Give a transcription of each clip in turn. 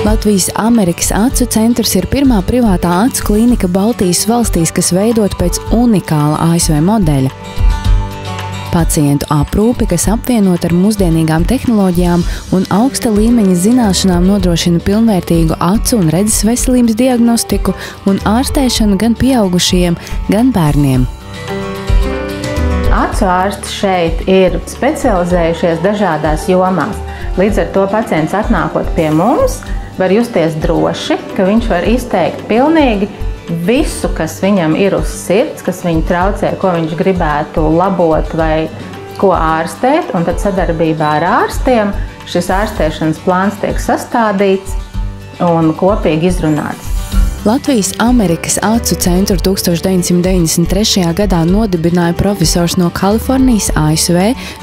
Latvijas-Amerikas acu centrs ir pirmā privātā acu klīnika Baltijas valstīs, kas veidota pēc unikāla ASV modeļa. Pacientu aprūpe, kas apvienot ar mūsdienīgām tehnoloģijām un augsta līmeņa zināšanām, nodrošina pilnvērtīgu acu un redzes veselības diagnostiku un ārstēšanu gan pieaugušajiem, gan bērniem. Acu ārsti šeit ir specializējušies dažādās jomās. Līdz ar to pacients atnākot pie mums, var justies droši, ka viņš var izteikt pilnīgi visu, kas viņam ir uz sirds, kas viņu traucē, ko viņš gribētu labot vai ko ārstēt, un tad sadarbībā ar ārstiem šis ārstēšanas plāns tiek sastādīts un kopīgi izrunāts. Latvijas-Amerikas acu centru 1993. gadā nodibināja profesors no Kalifornijas, ASV,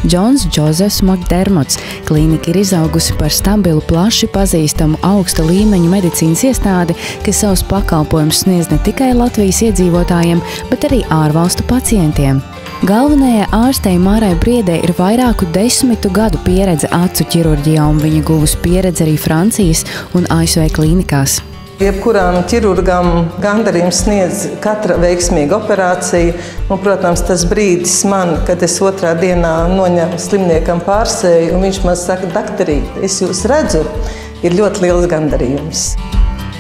Džons Džozefs Makdermots. Klīnika ir izaugusi par stabilu, plaši pazīstamu augsta līmeņa medicīnas iestādi, kas savus pakalpojumus sniedz ne tikai Latvijas iedzīvotājiem, bet arī ārvalstu pacientiem. Galvenajai ārstei Mārai Briedei ir vairāku 10 gadu pieredze acu ķirurģijā, un viņa guvusi pieredzi arī Francijas un ASV klīnikās. Jebkuram ķirurgam gandarījums sniedz katra veiksmīga operācija. Un, protams, tas brīdis man, kad es otrā dienā noņemu slimniekam pārsēju, un viņš man saka, dakterīt, es jūs redzu, ir ļoti liels gandarījums.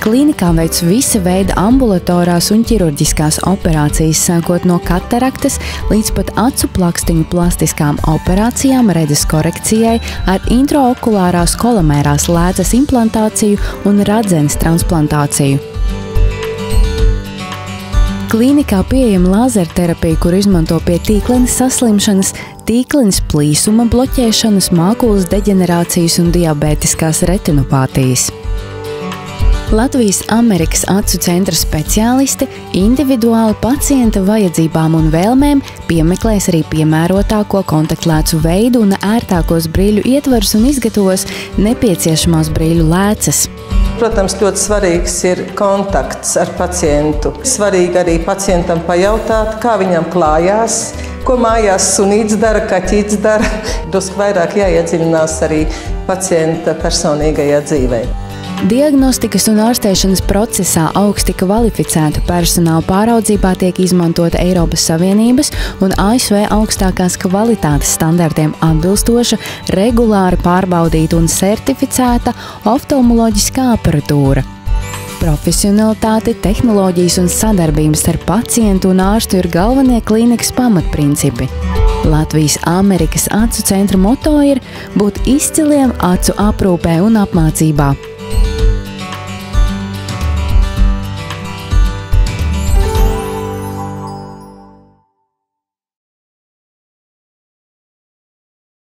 Klīnikā veic visa veida ambulatorās un ķirurģiskās operācijas, sākot no kataraktas līdz pat acu plakstiņu plastiskām operācijām, redzes korekcijai, ar intraokulārās kolamērās lēdzes implantāciju un radzenes transplantāciju. Klīnikā pieejama lazerterapija, kur izmanto pie tīklenes saslimšanas, tīklenes plīsuma bloķēšanas, mākulas deģenerācijas un diabētiskās retinopātijas. Latvijas-Amerikas acu centra speciālisti individuāli pacienta vajadzībām un vēlmēm piemeklēs arī piemērotāko kontaktlēcu veidu un ērtākos brīļu ietvarus un izgatavos nepieciešamās brīļu lēcas. Protams, ļoti svarīgs ir kontakts ar pacientu. Svarīgi arī pacientam pajautāt, kā viņam klājās, ko mājās sunīts dara, kaķīts dara. Drusku vairāk jāiedziļinās arī pacienta personīgajā dzīvē. Diagnostikas un ārstēšanas procesā augsti kvalificētu personāla pāraudzībā tiek izmantota Eiropas Savienības un ASV augstākās kvalitātes standartiem atbilstoša, regulāri pārbaudīta un certificēta oftalmoloģiskā aparatūra. Profesionalitāte, tehnoloģijas un sadarbības ar pacientu un ārstu ir galvenie klīnikas pamatprincipi. Latvijas-Amerikas acu centra moto ir būt izciliem acu aprūpē un apmācībā.